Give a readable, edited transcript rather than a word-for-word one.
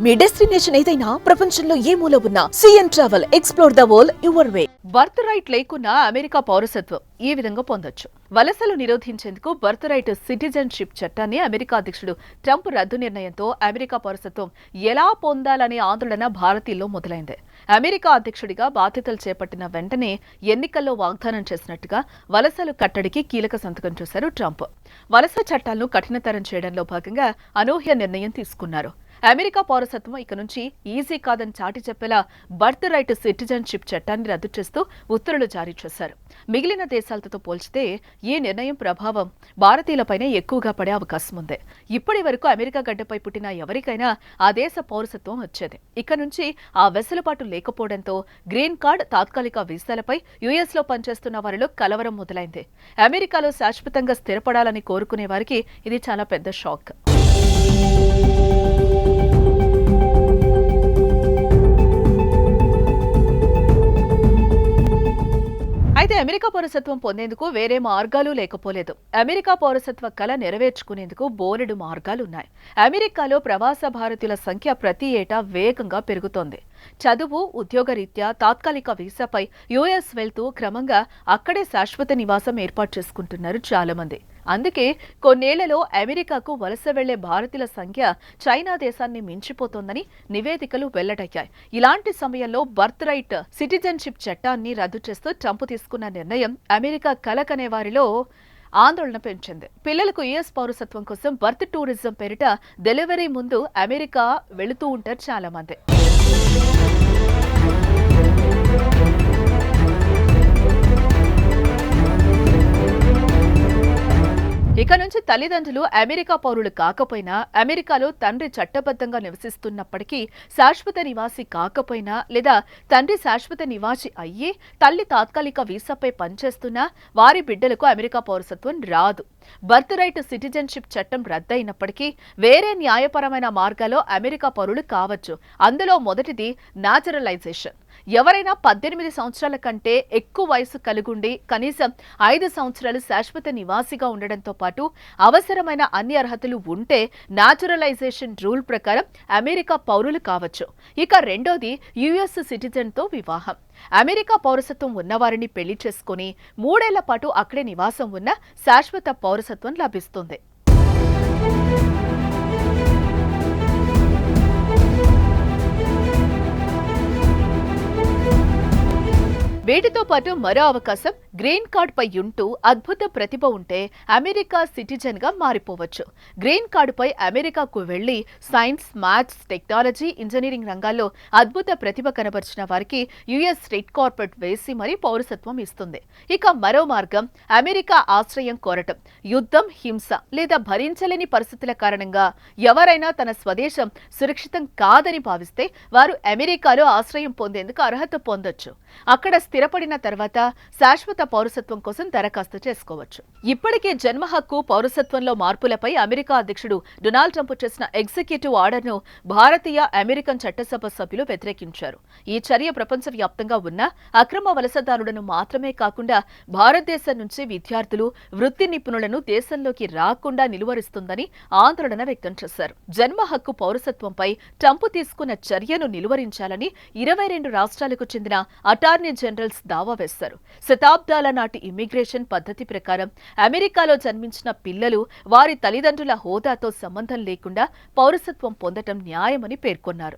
మీ destination ఏదైనా ప్రపంచంలో ఏ మూల ఉన్నా CN travel explore the world your way. Birth right లేకున్నా అమెరికా పౌరసత్వం ఈ విధంగా పొందొచ్చు. వలసలు నిరోధించేందుకు బర్త్ రైట్ సిటిజన్షిప్ చట్టాన్ని అమెరికా అధ్యక్షుడు ట్రంప్ రద్దు నిర్ణయంతో అమెరికా పౌరసత్వం ఎలా పొందాలనే ఆందోళన భారతీయుల్లో మొదలైంది. అమెరికా అధ్యక్షుడిగా బాధ్యతలు చేపట్టిన వెంటనే ఎన్నికల్లో వాగ్దానం చేసినట్టుగా వలసలు కట్టడికి కీలక సంతకం చేశారు ట్రంప్. వలస చట్టాలను కఠినతరం చేయడంలో భాగంగా అనూహ్య నిర్ణయం తీసుకున్నారు. అమెరికా పౌరసత్వం ఇక నుంచి ఈజీ కాదని చాటి చెప్పేలా బర్త్ రైట్ సిటిజన్షిప్ చట్టాన్ని రద్దు చేస్తూ ఉత్తర్వులు జారీ చేశారు. మిగిలిన దేశాలతో పోల్చితే ఈ నిర్ణయం ప్రభావం భారతీయులపైనే ఎక్కువగా పడే అవకాశం ఉంది. ఇప్పటి వరకు అమెరికా గడ్డపై పుట్టిన ఎవరికైనా ఆ దేశ పౌరసత్వం వచ్చేది. ఇక నుంచి ఆ వెసులుబాటు లేకపోవడంతో గ్రీన్ కార్డ్, తాత్కాలిక వీసాలపై యుఎస్ లో పనిచేస్తున్న వారిలో కలవరం మొదలైంది. అమెరికాలో శాశ్వతంగా స్థిరపడాలని కోరుకునే వారికి ఇది చాలా పెద్ద షాక్. అయితే అమెరికా పౌరసత్వం పొందేందుకు వేరే మార్గాలు లేకపోలేదు. అమెరికా పౌరసత్వ కళ నెరవేర్చుకునేందుకు బోలెడు మార్గాలున్నాయి. అమెరికాలో ప్రవాస భారతీయుల సంఖ్య ప్రతి ఏటా వేగంగా పెరుగుతోంది. చదువు, ఉద్యోగరీత్యా తాత్కాలిక వీసాపై యుఎస్ వెళ్తూ క్రమంగా అక్కడే శాశ్వత నివాసం ఏర్పాటు చేసుకుంటున్నారు చాలా మంది. అందుకే కొన్నేళ్లలో అమెరికాకు వలస వెళ్లే భారతీయుల సంఖ్య చైనా దేశాన్ని మించిపోతోందని నివేదికలు వెల్లడయ్యాయి. ఇలాంటి సమయంలో బర్త్ రైట్ సిటిజన్షిప్ చట్టాన్ని రద్దు చేస్తూ ట్రంప్ తీసుకున్న నిర్ణయం అమెరికా కలకనే వారిలో ఆందోళన పెంచింది. పిల్లలకు యుఎస్ పౌరసత్వం కోసం బర్త్ టూరిజం పేరిట డెలివరీ ముందు అమెరికా వెళుతూ ఉంటారు చాలా మంది. ఇక నుంచి తల్లిదండ్రులు అమెరికా పౌరులు కాకపోయినా, అమెరికాలో తండ్రి చట్టబద్ధంగా నివసిస్తున్నప్పటికీ శాశ్వత నివాసి కాకపోయినా, లేదా తండ్రి శాశ్వత నివాసి అయ్యి తల్లి తాత్కాలిక వీసాపై పనిచేస్తున్నా వారి బిడ్డలకు అమెరికా పౌరసత్వం రాదు. బర్త్ రైట్ సిటిజన్షిప్ చట్టం రద్దయినప్పటికీ వేరే న్యాయపరమైన మార్గాల్లో అమెరికా పౌరులు కావచ్చు. అందులో మొదటిది న్యాచురలైజేషన్. ఎవరైనా 18 సంవత్సరాల కంటే ఎక్కువ వయసు కలిగుండి కనీసం 5 సంవత్సరాలు శాశ్వత నివాసిగా ఉండడంతో పాటు అవసరమైన అన్ని అర్హతలు ఉంటే న్యాచురలైజేషన్ రూల్ ప్రకారం అమెరికా పౌరులు కావచ్చు. ఇక రెండోది యుఎస్ సిటిజన్తో వివాహం. అమెరికా పౌరసత్వం ఉన్నవారిని పెళ్లి చేసుకుని 3 ఏళ్ల పాటు అక్కడే నివాసం ఉన్న శాశ్వత పౌరసత్వం లభిస్తుంది. వీటితో పాటు మరో అవకాశం గ్రీన్ కార్డ్ పై ఉంటూ అద్భుత ప్రతిభ ఉంటే అమెరికా సిటిజన్ గా మారిపోవచ్చు. గ్రీన్ కార్డు పై అమెరికాకు వెళ్లి సైన్స్, మ్యాథ్స్, టెక్నాలజీ, ఇంజనీరింగ్ రంగాల్లో అద్భుత ప్రతిభ కనబర్చిన వారికి యుఎస్ రెడ్ కార్పెట్ వేసి మరీ పౌరసత్వం ఇస్తుంది. ఇక మరో మార్గం అమెరికా ఆశ్రయం కోరటం. యుద్ధం, హింస లేదా భరించలేని పరిస్థితుల కారణంగా ఎవరైనా తన స్వదేశం సురక్షితం కాదని భావిస్తే వారు అమెరికాలో ఆశ్రయం పొందేందుకు అర్హత పొందొచ్చు. అక్కడ స్థిరపడిన తర్వాత శాశ్వత పౌరసత్వం కోసం దరఖాస్తు చేసుకోవచ్చు. ఇప్పటికే జన్మ హక్కు, పౌరసత్వంలో మార్పులపై అమెరికా అధ్యక్షుడు డొనాల్డ్ ట్రంప్ చేసిన ఎగ్జిక్యూటివ్ ఆర్డర్ను భారతీయ, అమెరికన్ చట్టసభ సభ్యులు వ్యతిరేకించారు. ఈ చర్య ప్రపంచవ్యాప్తంగా ఉన్న అక్రమ వలసదారులను మాత్రమే కాకుండా భారతదేశం నుంచి విద్యార్థులు, వృత్తి నిపుణులను దేశంలోకి రాకుండా నిలువరిస్తుందని ఆందోళన వ్యక్తం చేశారు. జన్మ హక్కు, పౌరసత్వంపై ట్రంప్ తీసుకున్న చర్యను నిలువరించాలని 22 రాష్ట్రాలకు చెందిన అటార్నీ జనరల్స్ దావా వేశారు. శతాబ్దాల నాటి ఇమ్మిగ్రేషన్ పద్ధతి ప్రకారం అమెరికాలో జన్మించిన పిల్లలు వారి తల్లిదండ్రుల హోదాతో సంబంధం లేకుండా పౌరసత్వం పొందటం న్యాయమని పేర్కొన్నారు.